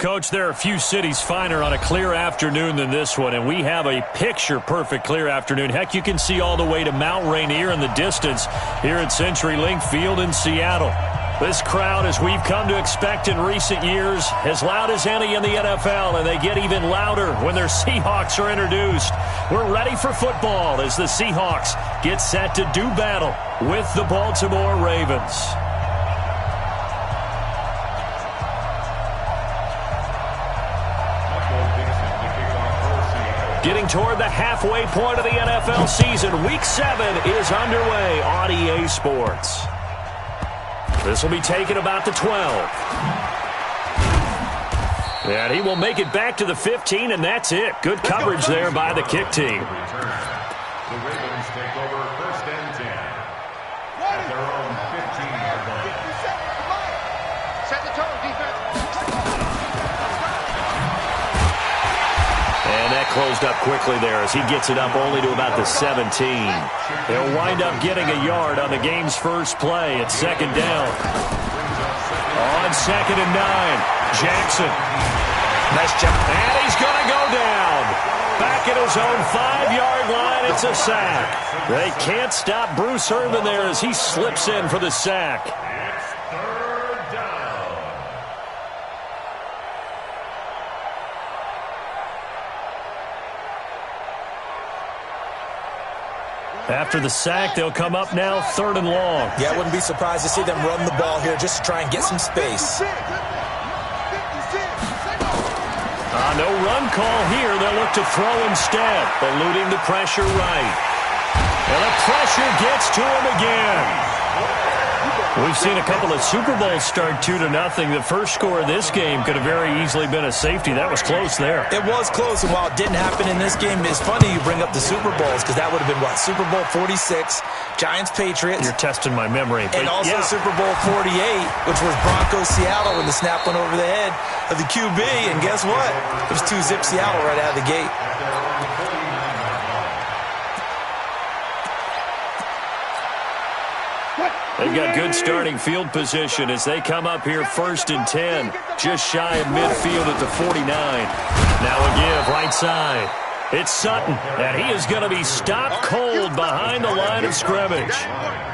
Coach, there are a few cities finer on a clear afternoon than this one, and we have a picture-perfect clear afternoon. Heck, you can see all the way to Mount Rainier in the distance here at CenturyLink Field in Seattle. This crowd, as we've come to expect in recent years, as loud as any in the NFL, and they get even louder when their Seahawks are introduced. We're ready for football as the Seahawks get set to do battle with the Baltimore Ravens. Getting toward the halfway point of the NFL season, Week 7 is underway on EA Sports. This will be taken about the 12. And he will make it back to the 15, and that's it. Good coverage there by the kick team. The Ravens take over first and 10 at their own 15-yard line. Set the tone, defense. And that closed up quickly there as he gets it up only to about the 17. He'll wind up getting a yard on the game's first play. It's second down. On 2nd and 9, Jackson. Nice jump. And he's going to go down. Back at his own 5-yard line, it's a sack. They can't stop Bruce Irvin there as he slips in for the sack. It's third down. After the sack, they'll come up now 3rd and long. Yeah, I wouldn't be surprised to see them run the ball here just to try and get some space. No run call here. They'll look to throw instead, eluding the pressure right. And the pressure gets to him again. We've seen a couple of Super Bowls start 2-0. The first score of this game could have very easily been a safety. That was close there. It was close, and while it didn't happen in this game, it's funny you bring up the Super Bowls because that would have been, what, Super Bowl 46, Giants-Patriots. You're testing my memory. And also Super Bowl 48, which was Broncos-Seattle when the snap went over the head of the QB. And guess what? It was 2-zip Seattle right out of the gate. They've got good starting field position as they come up here 1st and 10, just shy of midfield at the 49. Now a give right side. It's Sutton, and he is going to be stopped cold behind the line of scrimmage.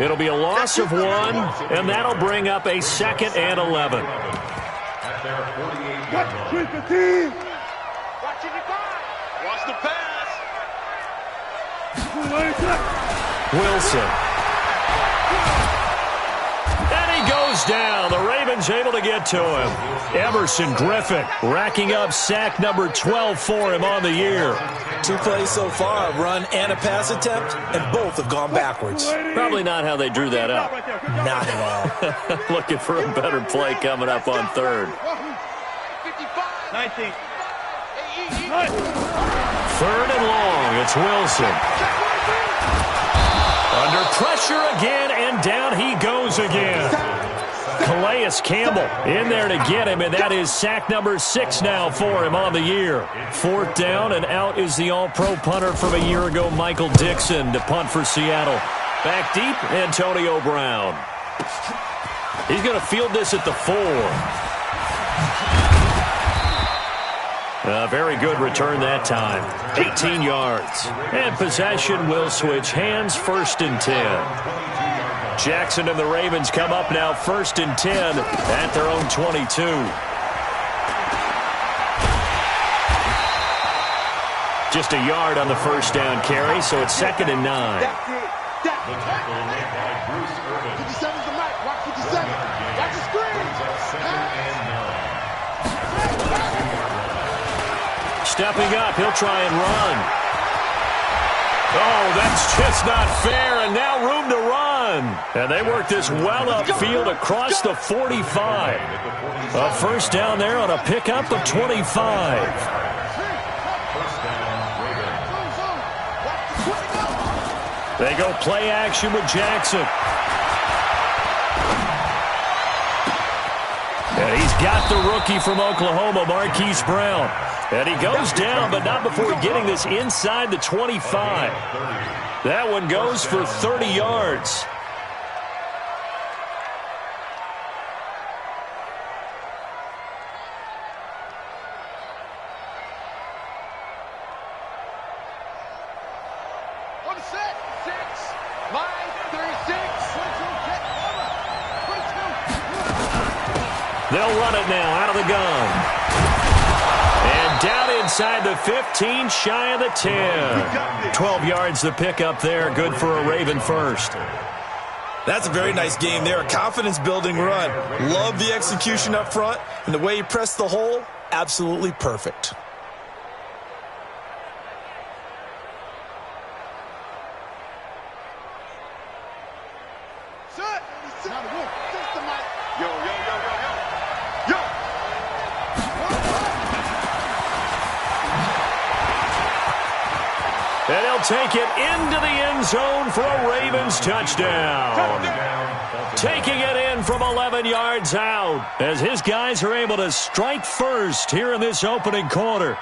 It'll be a loss of 1, and that'll bring up a 2nd and 11. At their 48-yard line. Watch the pass. Wilson. Goes down. The Ravens able to get to him. Emerson Griffin racking up sack number 12 for him on the year. 2 plays so far, a run and a pass attempt, and both have gone backwards. Probably not how they drew that up. Not at all. Looking for a better play coming up on 3rd. 19. 3rd and long. It's Wilson. Under pressure again, and down he goes again. Calais Campbell in there to get him, and that is sack number 6 now for him on the year. 4th down, and out is the all-pro punter from a year ago, Michael Dixon, to punt for Seattle. Back deep, Antonio Brown. He's going to field this at the 4. A very good return that time. 18 yards. And possession will switch hands, 1st and 10. Jackson and the Ravens come up now 1st and 10 at their own 22. Just a yard on the first down carry, so it's 2nd and 9. The tackle made by Bruce Irvin. 57's the mic. Watch 57. Watch the screen. Brings up 2nd and 9. Stepping up, he'll try and run. Oh, that's just not fair, and now room to run. And they work this well upfield across the 45. A first down there on a pickup of 25. They go play action with Jackson. And he's got the rookie from Oklahoma, Marquise Brown. And he goes down, but not before getting this inside the 25. That one goes for 30 yards. Go to six. Line 36. They'll run it now out of the gun. And down inside the 15, shy of the 10. 12 yards the pickup there. Good for a Raven first. That's a very nice game there. A confidence-building run. Love the execution up front. And the way he pressed the hole, absolutely perfect. And he'll take it into the end zone for a Ravens touchdown. Taking it in from 11 yards out as his guys are able to strike first here in this opening quarter.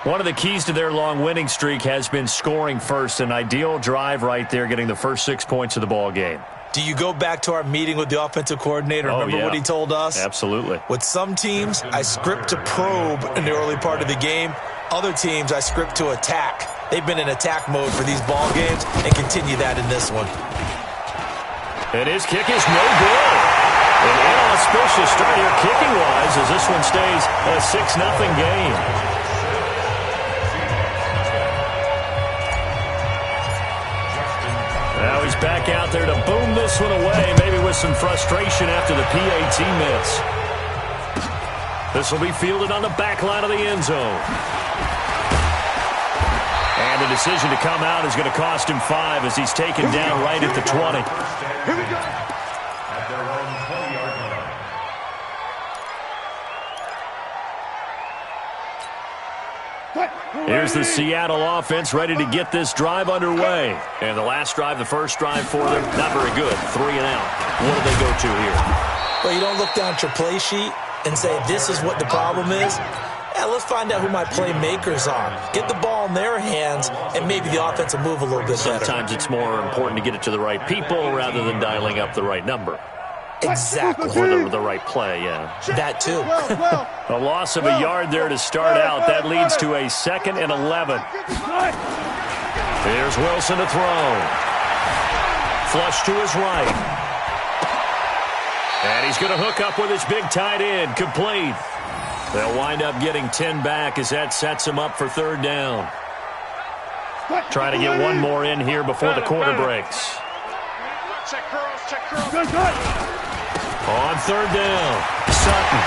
One of the keys to their long winning streak has been scoring first. An ideal drive right there, getting the first 6 points of the ball game. Do you go back to our meeting with the offensive coordinator? Remember what he told us? Absolutely. With some teams, I script to probe in the early part of the game. Other teams, I script to attack. They've been in attack mode for these ball games and continue that in this one. And his kick is no good. An inauspicious start here kicking-wise as this one stays a 6-0 game. Now he's back out there to boom this one away, maybe with some frustration after the PAT miss. This will be fielded on the back line of the end zone. And the decision to come out is going to cost him 5 as he's taken down right at the 20. Here we go. At their own 20-yard line. Here's the Seattle offense ready to get this drive underway. And the last drive, the first drive for them, not very good. 3 and out. What do they go to here? Well, you don't look down at your play sheet and say, this is what the problem is. Yeah, let's find out who my playmakers are. Get the ball in their hands, and maybe the offense will move a little bit better. Sometimes it's more important to get it to the right people rather than dialing up the right number. Exactly. Or the right play, yeah. That too. A loss of a yard there to start out. That leads to a 2nd and 11. Here's Wilson to throw. Flush to his right. And he's going to hook up with his big tight end. Complete. They'll wind up getting 10 back as that sets him up for 3rd down. Trying to get one more in here before the quarter breaks. Check curls. On 3rd down, Sutton.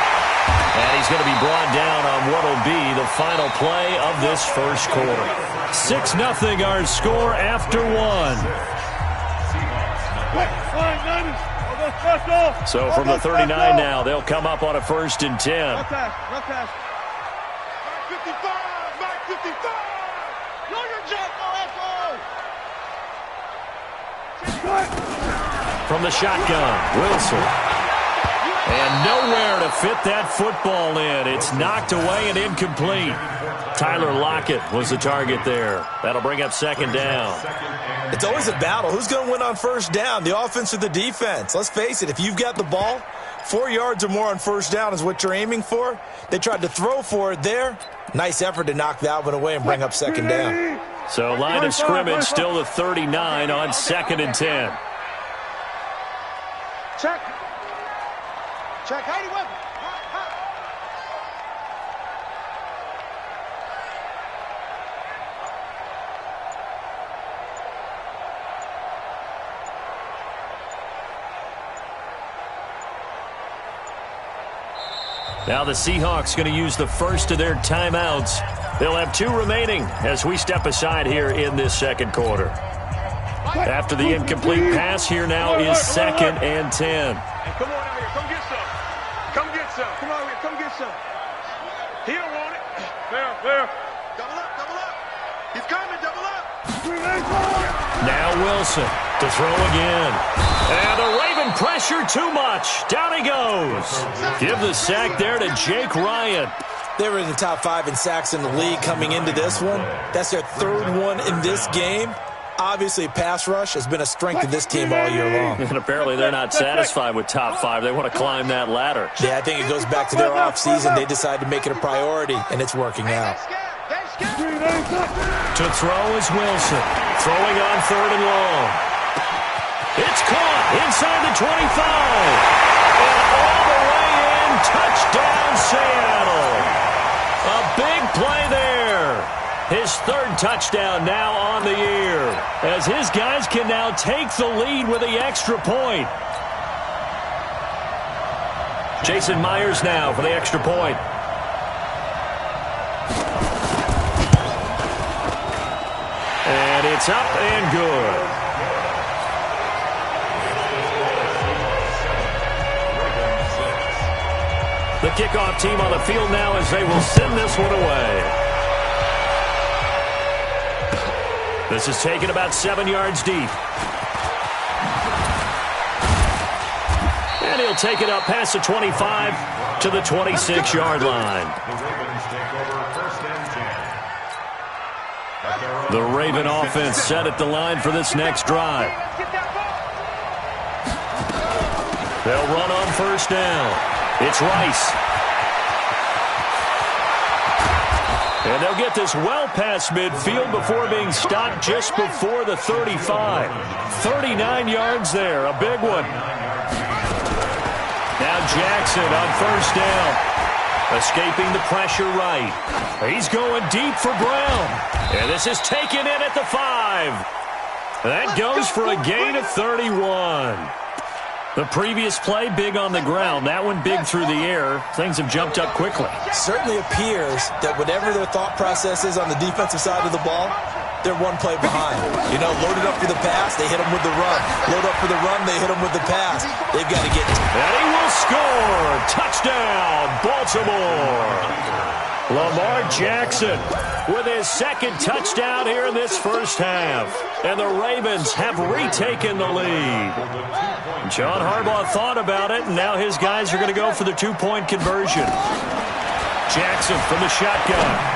And he's going to be brought down on what will be the final play of this first quarter. 6-0 our score after 1. So from the 39 now, they'll come up on a 1st and 10. Run pass. 55. Back 55. Know your job, From the shotgun, Wilson. And nowhere to fit that football in. It's knocked away and incomplete. Tyler Lockett was the target there. That'll bring up 2nd down. It's always a battle. Who's going to win on 1st down, the offense or the defense? Let's face it, if you've got the ball, 4 yards or more on 1st down is what you're aiming for. They tried to throw for it there. Nice effort to knock that one away and bring up 2nd down. So line of scrimmage still the 39 on 2nd and 10. Check. Heidi Webb. Now the Seahawks going to use the first of their timeouts. They'll have 2 remaining as we step aside here in this 2nd quarter. After the incomplete pass, here now is 2nd and 10. Hey, come on out here. Come get some. Come get some. Come on here. Come get some. He don't want it. There. Double up. He's coming. Double up. Now Wilson to throw again. And the Raven pressure too much. Down he goes. Give the sack there to Jake Ryan. They were in the top 5 in sacks in the league coming into this one. That's their 3rd one in this game. Obviously, pass rush has been a strength of this team all year long. And apparently they're not satisfied with top 5. They want to climb that ladder. Yeah, I think it goes back to their offseason. They decided to make it a priority, and it's working out. To throw is Wilson. Throwing on 3rd and long. It's caught inside the 25. And all the way in. Touchdown, Seattle. A big play there. His 3rd touchdown now on the year, as his guys can now take the lead with the extra point. Jason Myers now for the extra point. And it's up and good. The kickoff team on the field now as they will send this one away. This is taken about 7 yards deep. And he'll take it up past the 25 to the 26-yard line. The Raven offense set at the line for this next drive. They'll run on 1st down. It's Rice. And they'll get this well past midfield before being stopped just before the 35. 39 yards there, a big one. Now Jackson on 1st down. Escaping the pressure right. He's going deep for Brown. And this is taken in at the 5. That goes for a gain of 31. The previous play, big on the ground. That one big through the air. Things have jumped up quickly. Certainly appears that whatever their thought process is on the defensive side of the ball, they're one play behind. You know, loaded up for the pass, they hit them with the run. Load up for the run, they hit them with the pass. They've got to get... And he will score! Touchdown, Baltimore! Lamar Jackson with his 2nd touchdown here in this first half. And the Ravens have retaken the lead. John Harbaugh thought about it, and now his guys are going to go for the 2-point conversion. Jackson from the shotgun.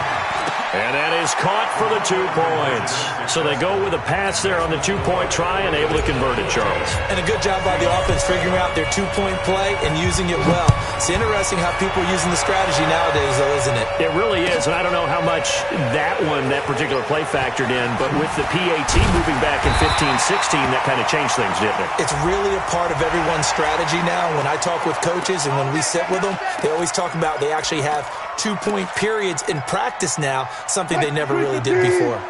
And that is caught for the 2 points. So they go with a pass there on the 2-point try and able to convert it, Charles. And a good job by the offense figuring out their 2-point play and using it well. It's interesting how people are using the strategy nowadays, though, isn't it? It really is, and I don't know how much that particular play factored in, but with the PAT moving back in 15-16, that kind of changed things, didn't it? It's really a part of everyone's strategy now. When I talk with coaches and when we sit with them, they always talk about they actually have 2-point periods in practice now, something they never really did before.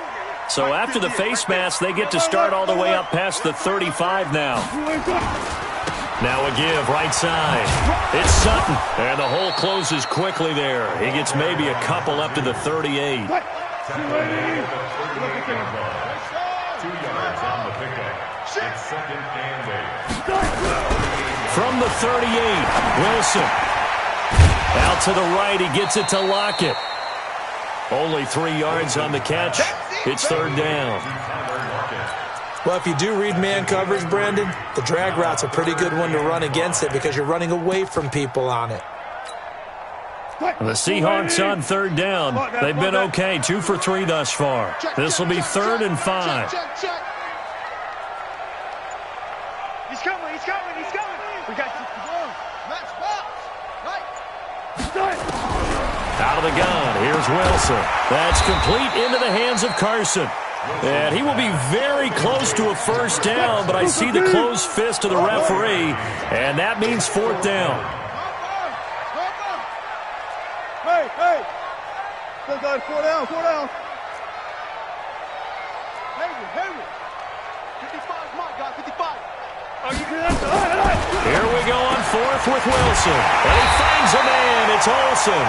So after the face mask, they get to start all the way up past the 35 now. Now a give, right side. It's Sutton, and the hole closes quickly there. He gets maybe a couple up to the 38. 2 yards on the pickup. It's 2nd and 8. From the 38, Wilson. Out to the right, he gets it to Lockett. Only 3 yards on the catch. It's 3rd down. Well, if you do read man coverage, Brandon, the drag route's a pretty good one to run against it because you're running away from people on it. The Seahawks on 3rd down. They've been okay, 2 for 3 thus far. This will be 3rd and 5. He's coming, he's coming, he's coming. We got to out of the gun, here's Wilson. That's complete into the hands of Carson. And he will be very close to a 1st down, but I see the closed fist of the referee, and that means 4th down. Hey! Still got 4 down, 4 down. Henry. 55, my God, 55. Here we go on 4th with Wilson. And he finds a man. It's Olsen.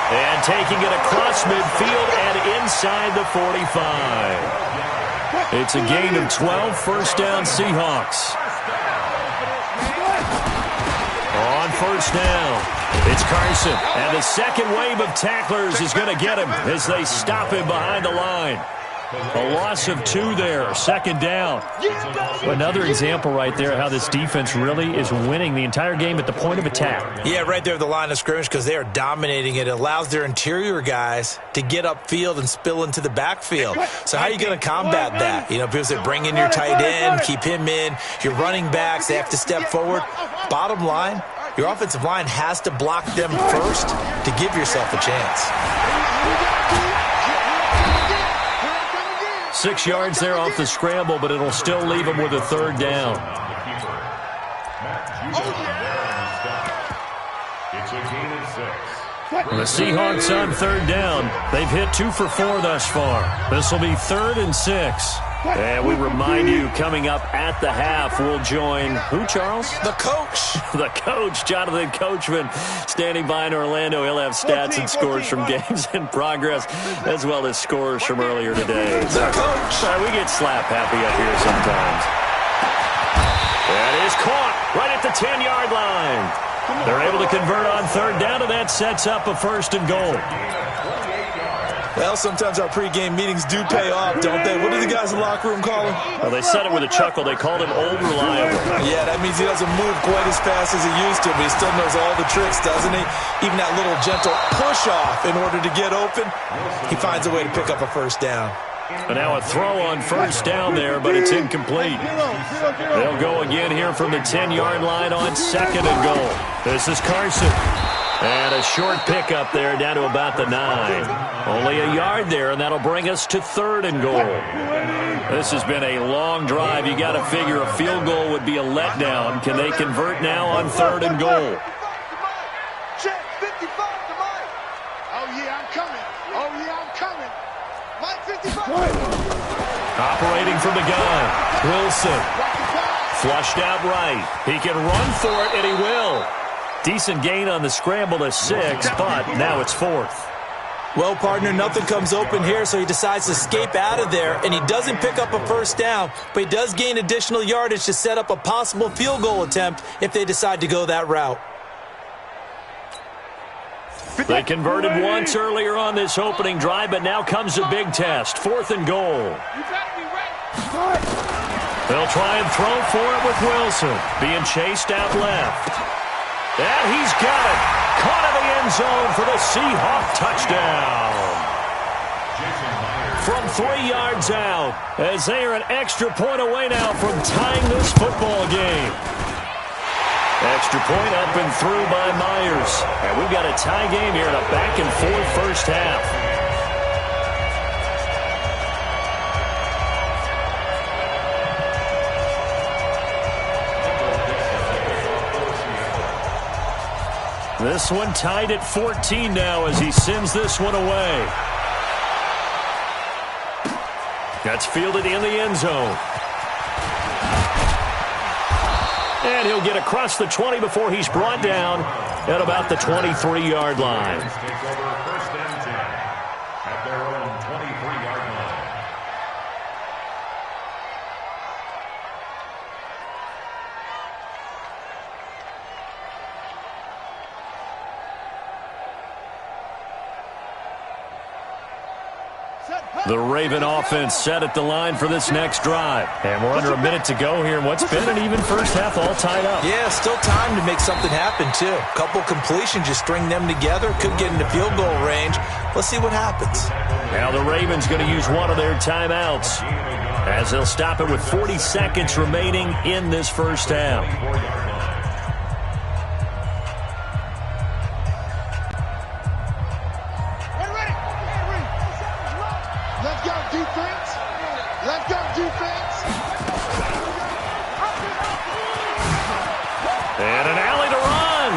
And taking it across midfield and inside the 45. It's a gain of 12, 1st down Seahawks. On 1st down, it's Carson. And the 2nd wave of tacklers is going to get him as they stop him behind the line. A loss of 2 there, 2nd down. Another example right there how this defense really is winning the entire game at the point of attack. Yeah, right there at the line of scrimmage because they are dominating it. It allows their interior guys to get upfield and spill into the backfield. So how are you going to combat that? You know, people say bring in your tight end, keep him in. Your running backs, they have to step forward. Bottom line, your offensive line has to block them first to give yourself a chance. 6 yards there off the scramble, but it'll still leave him with a third down. It's a gain of 6. The Seahawks on third down. They've hit 2 for 4 thus far. This will be 3rd and 6. And we remind you, coming up at the half, we'll join who, Charles? The coach. The coach, Jonathan Coachman, standing by in Orlando. He'll have stats and scores from games in progress, as well as scores from earlier today. The coach. We get slap happy up here sometimes. That is caught right at the 10-yard line. They're able to convert on third down, and that sets up a 1st and goal. Well, sometimes our pregame meetings do pay off, don't they? What do the guys in the locker room call him? Well, they said it with a chuckle. They called him Old Reliable. Yeah, that means he doesn't move quite as fast as he used to, but he still knows all the tricks, doesn't he? Even that little gentle push-off in order to get open, he finds a way to pick up a 1st down. And now a throw on 1st down there, but it's incomplete. They'll go again here from the 10-yard line on 2nd and goal. This is Carson. And a short pickup there down to about the 9. Only a yard there, and that'll bring us to 3rd and goal. This has been a long drive. You got to figure a field goal would be a letdown. Can they convert now on 3rd and goal? Check 55 to Mike. Oh, yeah, I'm coming. Oh, yeah, I'm coming. Mike 55. Operating from the gun. Wilson. Flushed out right. He can run for it, and he will. Decent gain on the scramble to 6, but now it's 4th. Well, partner, nothing comes open here, so he decides to escape out of there, and he doesn't pick up a 1st down, but he does gain additional yardage to set up a possible field goal attempt if they decide to go that route. They converted once earlier on this opening drive, but now comes a big test. 4th and goal. They'll try and throw for it with Wilson, being chased out left. And he's got it. Caught in the end zone for the Seahawk touchdown. From 3 yards out, as they are an extra point away now from tying this football game. Extra point up and through by Myers. And we've got a tie game here in a back-and-forth first half. This one tied at 14 now as he sends this one away. That's fielded in the end zone. And he'll get across the 20 before he's brought down at about the 23-yard line. Take over 1st and 10 at their own 23-yard line. The Raven offense set at the line for this next drive. And we're under a minute to go here in what's been an even first half, all tied up. Yeah, still time to make something happen, too. A couple completions, just string them together. Could get into field goal range. Let's see what happens. Now the Ravens going to use one of their timeouts, as they'll stop it with 40 seconds remaining in this first half. And an alley to run.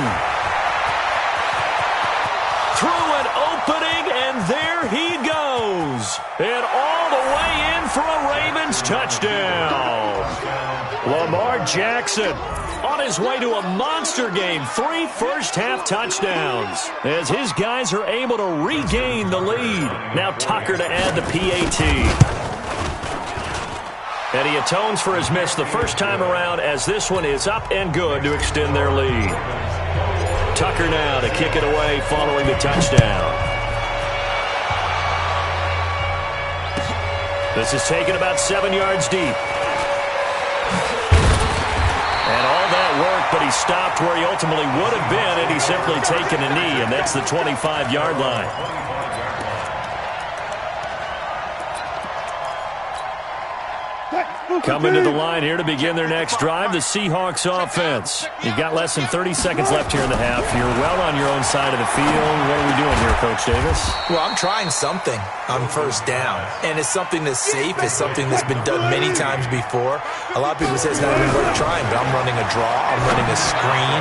Through an opening, and there he goes. And all the way in for a Ravens touchdown. Lamar Jackson on his way to a monster game. 3 first-half touchdowns as his guys are able to regain the lead. Now Tucker to add the PAT. And he atones for his miss the first time around as this one is up and good to extend their lead. Tucker now to kick it away following the touchdown. This is taken about 7 yards deep. And all that work, but he stopped where he ultimately would have been had he simply taken a knee, and that's the 25-yard line. Coming to the line here to begin their next drive, the Seahawks offense. You've got less than 30 seconds left here in the half. You're well on your own side of the field. What are we doing here, Coach Davis? Well, I'm trying something on first down, and it's something that's safe. It's something that's been done many times before. A lot of people say it's not even worth trying, but I'm running a draw. I'm running a screen.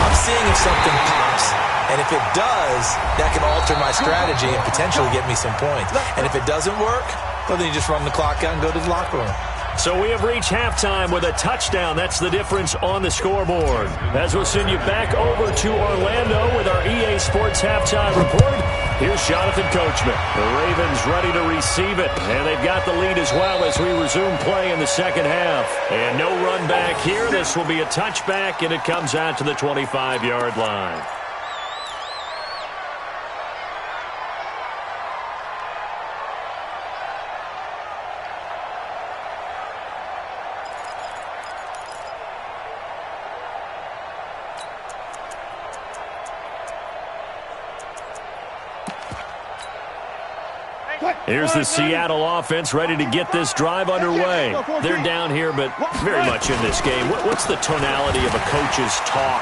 I'm seeing if something pops. And if it does, that can alter my strategy and potentially get me some points. And if it doesn't work, well, then you just run the clock out and go to the locker room. So we have reached halftime with a touchdown. That's the difference on the scoreboard. As we'll send you back over to Orlando with our EA Sports halftime report. Here's Jonathan Coachman. The Ravens ready to receive it, and they've got the lead as well as we resume play in the second half. And no run back here. This will be a touchback, and it comes out to the 25-yard line. Here's the Seattle offense ready to get this drive underway. They're down here, but very much in this game. What's the tonality of a coach's talk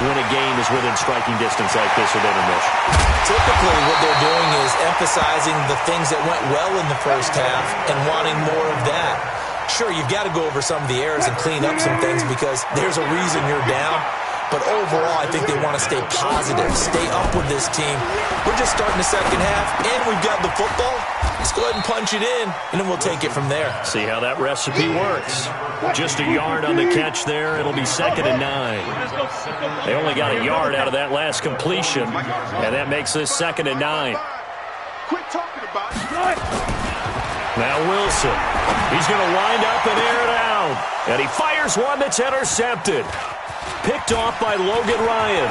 when a game is within striking distance like this at intermission? Typically, what they're doing is emphasizing the things that went well in the first half and wanting more of that. Sure, you've got to go over some of the errors and clean up some things because there's a reason you're down. But overall, I think they want to stay positive, stay up with this team. We're just starting the second half, and we've got the football. Let's go ahead and punch it in, and then we'll take it from there. See how that recipe works. Just a yard on the catch there. It'll be 2nd and 9. They only got a yard out of that last completion, and that makes this 2nd and 9. Quit talking about it. Now Wilson. He's going to wind up and air it out. And he fires one that's intercepted. Picked off by Logan Ryan.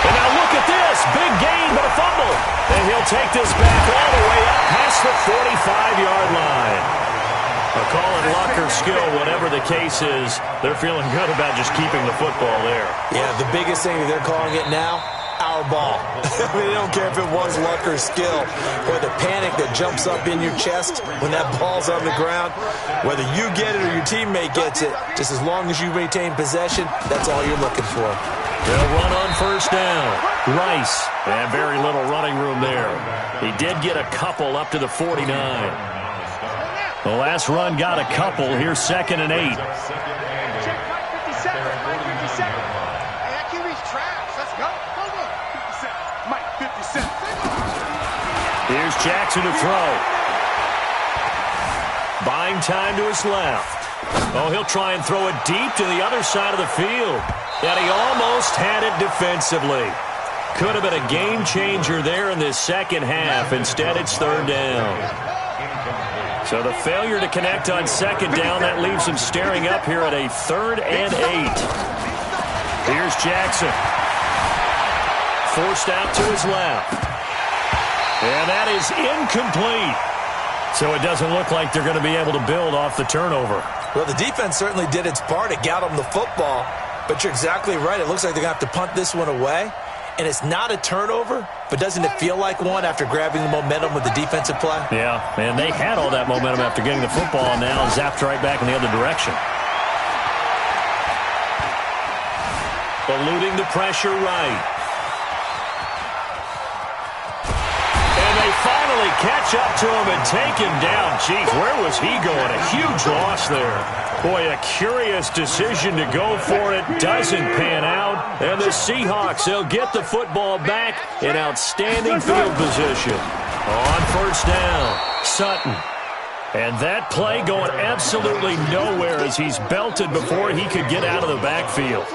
And now look at this. Big gain, but a fumble. And he'll take this back all the way up past the 45-yard line. A call it luck or skill, whatever the case is, they're feeling good about just keeping the football there. Yeah, the biggest thing that they're calling it now, our ball. I mean, they don't care if it was luck or skill, or the panic that jumps up in your chest when that ball's on the ground. Whether you get it or your teammate gets it, just as long as you maintain possession, that's all you're looking for. They'll run on first down. Rice, and very little running room there. He did get a couple up to the 49. The last run got a couple. Here's 2nd and 8. Here's Jackson to throw. Buying time to his left. Oh, he'll try and throw it deep to the other side of the field. And he almost had it defensively. Could have been a game changer there in this second half. Instead, it's 3rd down. So the failure to connect on 2nd down, that leaves him staring up here at a 3rd and 8. Here's Jackson. Forced out to his left. And that is incomplete. So it doesn't look like they're going to be able to build off the turnover. Well, the defense certainly did its part. It got them the football. But you're exactly right. It looks like they're going to have to punt this one away. And it's not a turnover, but doesn't it feel like one after grabbing the momentum with the defensive play? Yeah, and they had all that momentum after getting the football, and now zapped right back in the other direction. Eluding the pressure right. Finally catch up to him and take him down. Geez, where was he going? A huge loss there. Boy, a curious decision to go for it. Doesn't pan out. And the Seahawks, they'll get the football back in outstanding field position. On first down, Sutton. And that play going absolutely nowhere as he's belted before he could get out of the backfield.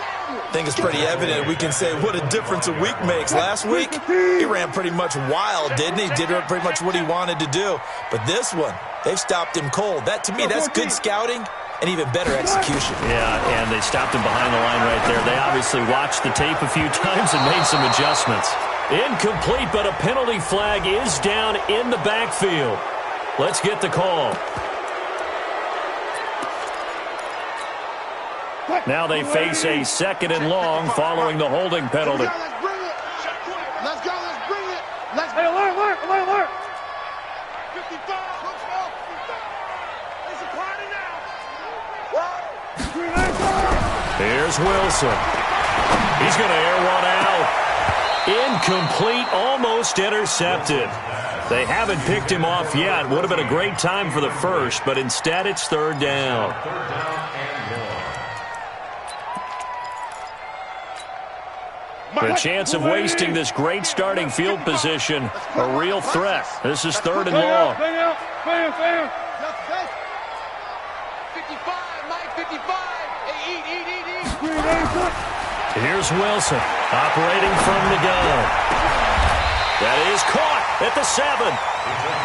I think it's pretty evident. We can say what a difference a week makes. Last week, he ran pretty much wild, didn't he? Did pretty much what he wanted to do. But this one, they've stopped him cold. That, to me, that's good scouting and even better execution. Yeah, and they stopped him behind the line right there. They obviously watched the tape a few times and made some adjustments. Incomplete, but a penalty flag is down in the backfield. Let's get the call. Now they face a 2nd and long following the holding penalty. Let's bring it. Let's go. Let's bring it. Let's go. Alert. 55. Here's Wilson. He's going to air one out. Incomplete, almost intercepted. They haven't picked him off yet. Would have been a great time for the first, but instead it's third down. The chance of wasting this great starting field position, a real threat. This is third and long. 55, Mike, 55. Hey, eat. Here's Wilson, operating from the gun. That is caught at the 7.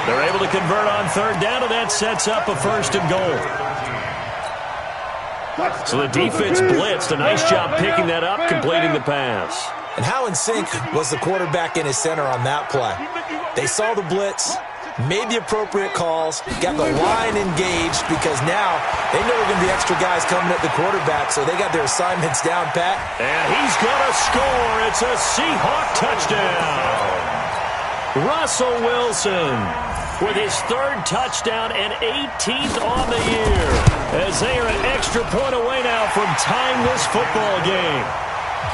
They're able to convert on third down, and that sets up a first and goal. So the defense blitzed. A nice job picking that up, completing the pass. And how in sync was the quarterback in his center on that play? They saw the blitz, made the appropriate calls, got the line engaged because now they know there are going to be extra guys coming at the quarterback, so they got their assignments down pat. And he's going to score. It's a Seahawk touchdown. Russell Wilson with his third touchdown and 18th on the year, as they are an extra point away now from tying this football game.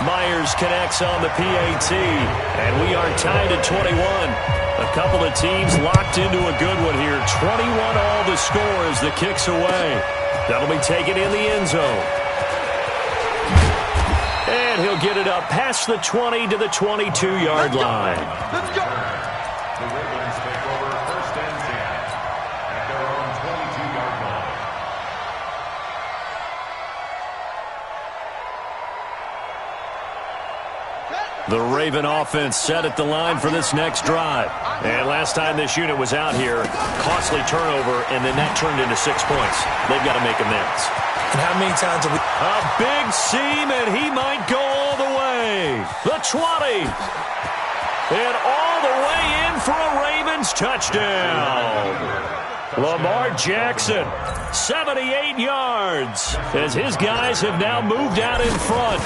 Myers connects on the PAT, and we are tied at 21. A couple of teams locked into a good one here. 21 all the score as the kick's away. That'll be taken in the end zone. And he'll get it up past the 20 to the 22-yard line. Let's go. The Ravens take over first and 10 at their own 22-yard line. The Raven offense set at the line for this next drive. And last time this unit was out here, costly turnover, and then that turned into 6 points. They've got to make amends. And how many times have we... A big seam, and he might go all the way. The 20. And all the way in for a Ravens touchdown. Lamar Jackson, 78 yards, as his guys have now moved out in front.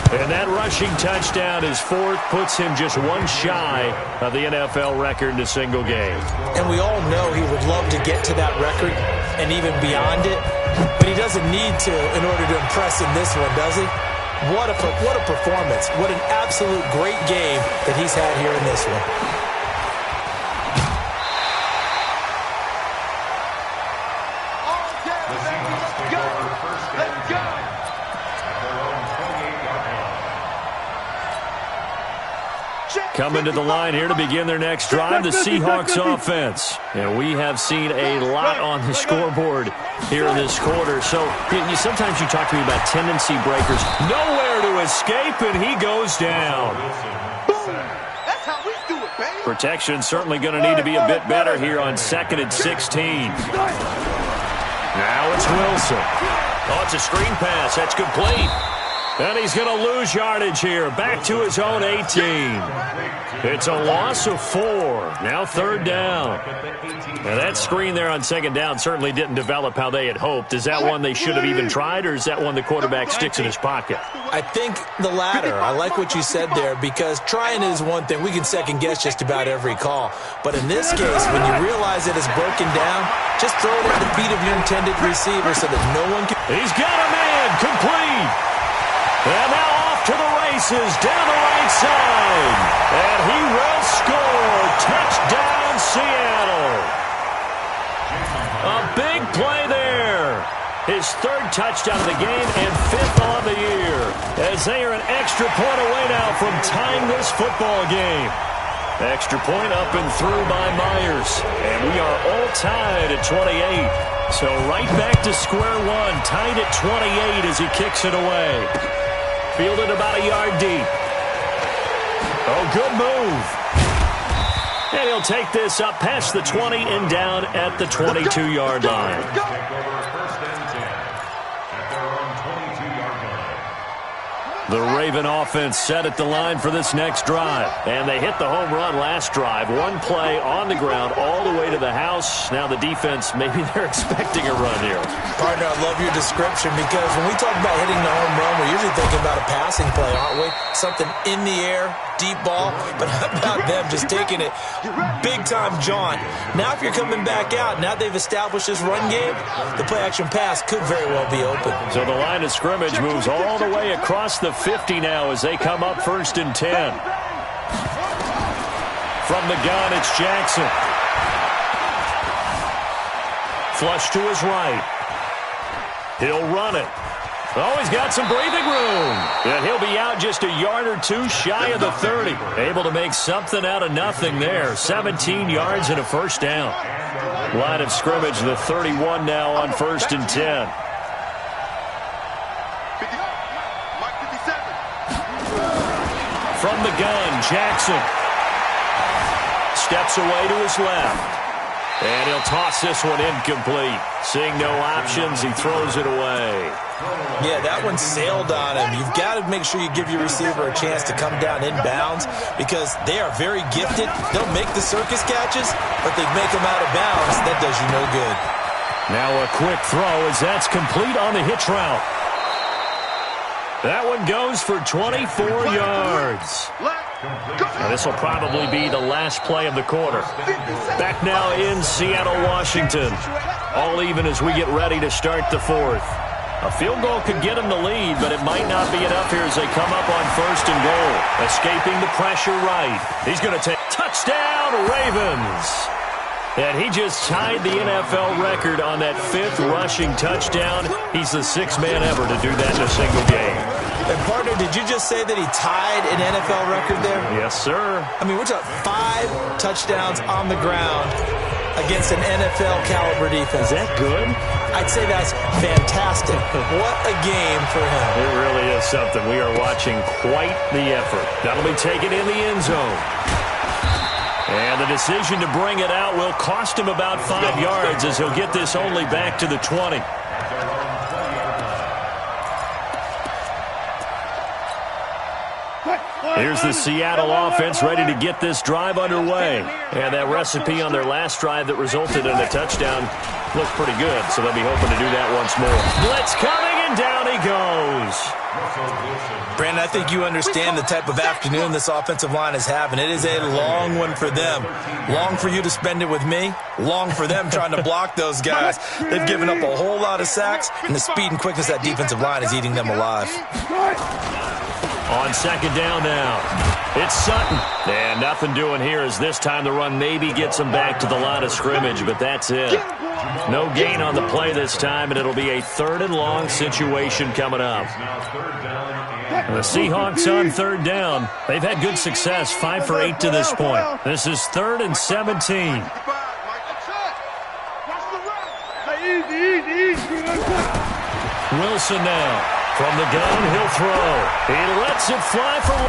And that rushing touchdown, his fourth, puts him just one shy of the NFL record in a single game. And we all know he would love to get to that record and even beyond it, but he doesn't need to in order to impress in this one, does he? What a performance. What an absolute great game that he's had here in this one. Coming to the line here to begin their next drive, the Seahawks offense. And we have seen a lot on the scoreboard here in this quarter. So sometimes you talk to me about tendency breakers. Nowhere to escape, and he goes down. Boom. That's how we do it, baby. Protection certainly going to need to be a bit better here on 2nd and 16. Now it's Wilson. Oh, it's a screen pass. That's complete. And he's going to lose yardage here. Back to his own 18. It's a loss of 4. Now third down. Now that screen there on second down certainly didn't develop how they had hoped. Is that one they should have even tried, or is that one the quarterback sticks in his pocket? I think the latter. I like what you said there, because trying is one thing. We can second guess just about every call. But in this case, when you realize it is broken down, just throw it at the feet of your intended receiver so that no one can... He's got a man. Complete. And now off to the races down the right side. And he will score. Touchdown, Seattle. A big play there. His third touchdown of the game and 5th on the year, as they are an extra point away now from tying this football game. Extra point up and through by Myers. And we are all tied at 28. So right back to square one, tied at 28 as he kicks it away. Fielded about a yard deep. Oh, good move. And he'll take this up past the 20 and down at the 22-yard line. Take over first and 10 at their own 22-yard line. The Raven offense set at the line for this next drive. And they hit the home run last drive. One play on the ground all the way to the house. Now the defense, maybe they're expecting a run here. Partner, I love your description because when we talk about hitting the home run, we're usually thinking about a passing play, aren't we? Something in the air, deep ball. But how about them just taking it big-time jaunt? Now if you're coming back out, now they've established this run game, the play-action pass could very well be open. So the line of scrimmage moves all the way across the 50 now as they come up 1st and 10. From the gun, it's Jackson. Flush to his right. He'll run it. Oh, he's got some breathing room. And he'll be out just a yard or two shy of the 30. Able to make something out of nothing there. 17 yards and a first down. Line of scrimmage, the 31 now on 1st and 10. From the gun, Jackson steps away to his left. And he'll toss this one incomplete. Seeing no options, he throws it away. Yeah, that one sailed on him. You've got to make sure you give your receiver a chance to come down inbounds because they are very gifted. They'll make the circus catches, but they make them out of bounds. That does you no good. Now a quick throw as that's complete on the hitch route. That one goes for 24 yards. Now this will probably be the last play of the quarter. Back now in Seattle, Washington. All even as we get ready to start the 4th. A field goal could get him the lead, but it might not be enough here as they come up on 1st and goal. Escaping the pressure right. He's going to take touchdown, Ravens. And he just tied the NFL record on that 5th rushing touchdown. He's the 6th man ever to do that in a single game. And, partner, did you just say that he tied an NFL record there? Yes, sir. I mean, we're talking 5 touchdowns on the ground against an NFL-caliber defense. Is that good? I'd say that's fantastic. What a game for him. It really is something. We are watching quite the effort. That'll be taken in the end zone. And the decision to bring it out will cost him about 5 yards as he'll get this only back to the 20. Here's the Seattle offense ready to get this drive underway. And that recipe on their last drive that resulted in a touchdown looked pretty good, so they'll be hoping to do that once more. Blitz coming, and down he goes. Brandon, I think you understand the type of afternoon this offensive line is having. It is a long one for them. Long for you to spend it with me. Long for them trying to block those guys. They've given up a whole lot of sacks, and the speed and quickness of that defensive line is eating them alive. On 2nd down now, it's Sutton. And nothing doing here as this time the run maybe gets them back to the line of scrimmage, but that's it. No gain on the play this time, and it'll be a 3rd and long situation coming up. And the Seahawks on 3rd down. They've had good success, 5 for 8 to this point. This is 3rd and 17. Wilson now. From the gun, he'll throw. He lets it fly for...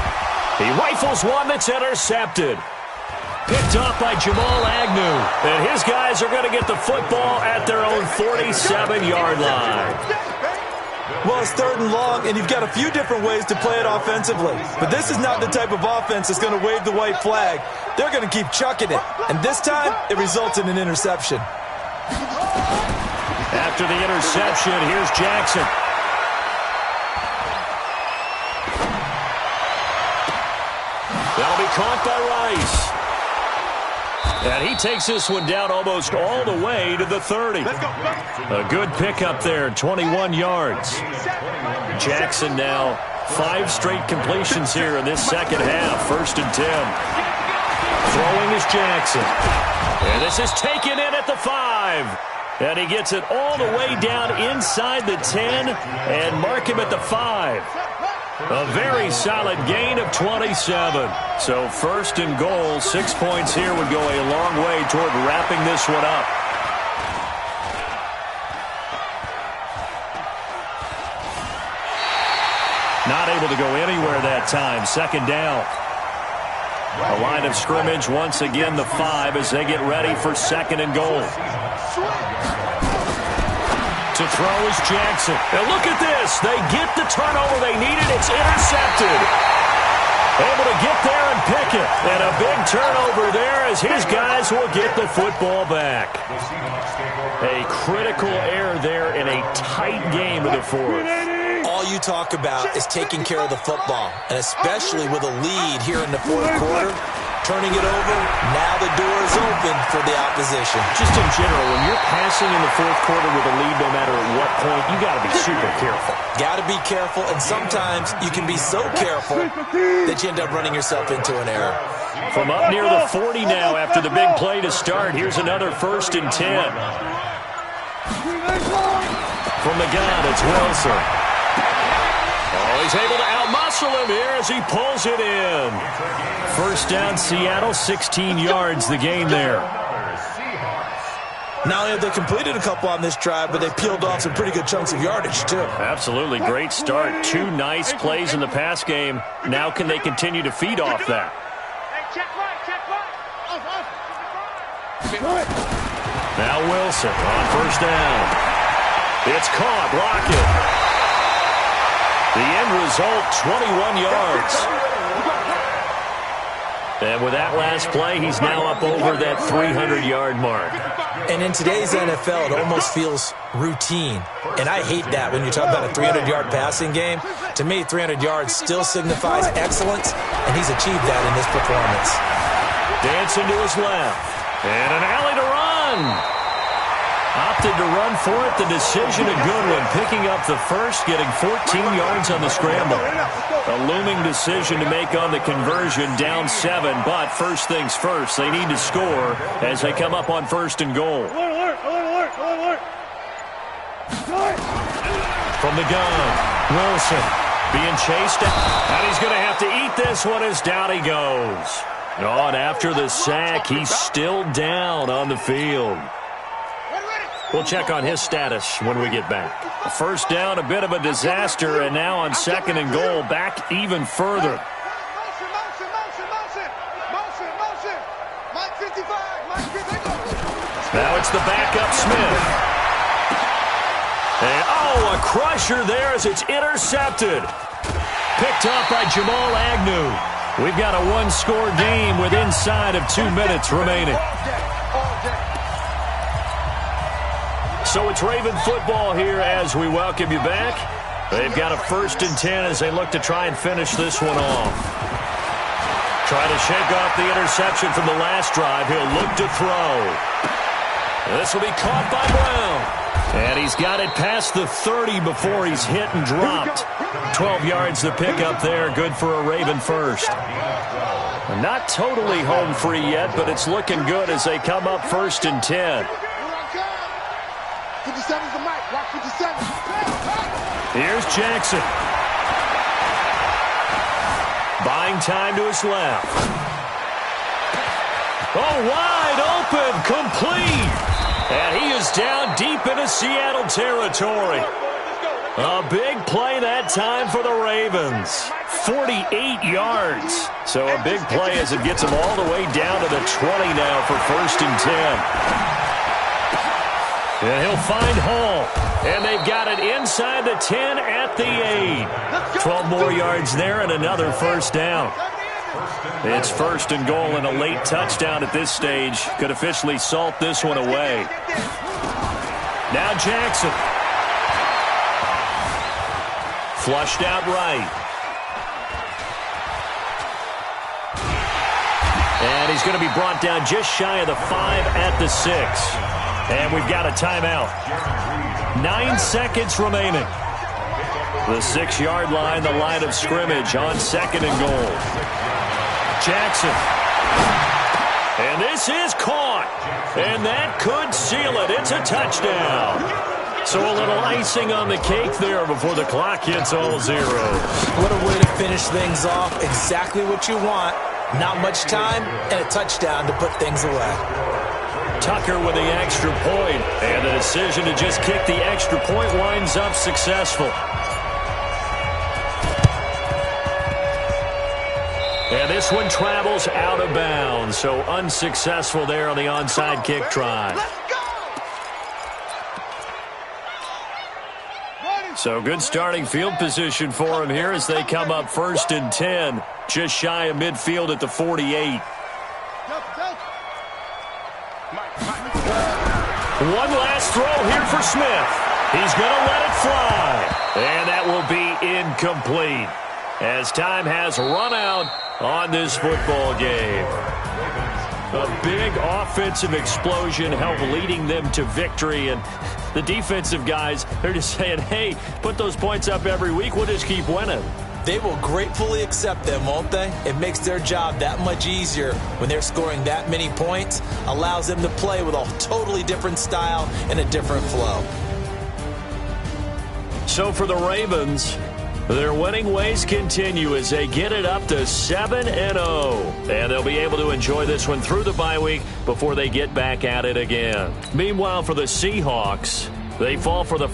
He rifles one that's intercepted. Picked off by Jamal Agnew. And his guys are going to get the football at their own 47-yard line. Well, it's 3rd and long, and you've got a few different ways to play it offensively. But this is not the type of offense that's going to wave the white flag. They're going to keep chucking it. And this time, it results in an interception. After the interception, here's Jackson. That'll be caught by Rice. And he takes this one down almost all the way to the 30. A good pickup there, 21 yards. Jackson now 5 straight completions here in this second half. 1st and 10. Throwing is Jackson. And this is taken in at the 5. And he gets it all the way down inside the 10 and mark him at the 5. A very solid gain of 27. So 1st and goal, 6 points here would go a long way toward wrapping this one up. Not able to go anywhere that time. 2nd down. A line of scrimmage once again the 5 as they get ready for 2nd and goal. To throw is Jackson. And look at this. They get the turnover they needed. It's intercepted. Able to get there and pick it. And a big turnover there as his guys will get the football back. A critical error there in a tight game of the fourth. All you talk about is taking care of the football, and especially with a lead here in the fourth quarter, turning it over, now the door is open for the opposition. Just in general, when you're passing in the fourth quarter with a lead, no matter at what point, you got to be super careful. Got to be careful, and sometimes you can be so careful that you end up running yourself into an error. From up near the 40 now after the big play to start, here's another 1st and 10. From the gun, it's Wilson. Oh, he's able to outmuscle him here as he pulls it in. 1st down, Seattle, 16 yards the gain there. Not only have they completed a couple on this drive, but they peeled off some pretty good chunks of yardage, too. Absolutely, great start. 2 nice plays in the pass game. Now can they continue to feed off that? Now Wilson on 1st down. It's caught, Lockett. The end result, 21 yards. And with that last play, he's now up over that 300-yard mark. And in today's NFL, it almost feels routine. And I hate that when you talk about a 300-yard passing game. To me, 300 yards still signifies excellence, and he's achieved that in this performance. Dancing to his left. And an alley to run. Opted to run for it. The decision a good one. Picking up the first, getting 14 yards on the scramble. A looming decision to make on the conversion, down 7. But first things first, they need to score as they come up on 1st and goal. From the gun, Wilson being chased out. And he's going to have to eat this one as down he goes. Oh, and after the sack, he's still down on the field. We'll check on his status when we get back. 1st down, a bit of a disaster, and now on 2nd and goal, back even further. Now it's the backup Smith. And, oh, a crusher there as it's intercepted. Picked up by Jamal Agnew. We've got a 1-score game with inside of 2 minutes remaining. So it's Raven football here as we welcome you back. They've got a 1st and 10 as they look to try and finish this one off. Trying to shake off the interception from the last drive. He'll look to throw. This will be caught by Brown. And he's got it past the 30 before he's hit and dropped. 12 yards to pick up there. Good for a Raven first. Not totally home free yet, but it's looking good as they come up 1st and 10. 57's the mic. Watch 57. Here's Jackson. Buying time to his left. Oh, wide open, complete. And he is down deep into Seattle territory. A big play that time for the Ravens. 48 yards. So a big play as it gets them all the way down to the 20 now for 1st and 10. And he'll find Hall. And they've got it inside the 10 at the 8. 12 more yards there and another 1st down. It's 1st and goal and a late touchdown at this stage. Could officially salt this one away. Now Jackson. Flushed out right. And he's going to be brought down just shy of the 5 at the 6. And we've got a timeout. 9 seconds remaining. The 6-yard line, the line of scrimmage on 2nd and goal. Jackson. And this is caught. And that could seal it. It's a touchdown. So a little icing on the cake there before the clock hits all zeros. What a way to finish things off. Exactly what you want. Not much time and a touchdown to put things away. Tucker with the extra point, and the decision to just kick the extra point winds up successful. And this one travels out of bounds, so unsuccessful there on the onside kick try. So good starting field position for him here as they come up 1st and 10, just shy of midfield at the 48. One last throw here for Smith. He's going to let it fly. And that will be incomplete as time has run out on this football game. A big offensive explosion helped leading them to victory. And the defensive guys, they're just saying, hey, put those points up every week. We'll just keep winning. They will gratefully accept them, won't they? It makes their job that much easier when they're scoring that many points. Allows them to play with a totally different style and a different flow. So for the Ravens, their winning ways continue as they get it up to 7-0. And they'll be able to enjoy this one through the bye week before they get back at it again. Meanwhile, for the Seahawks, they fall for the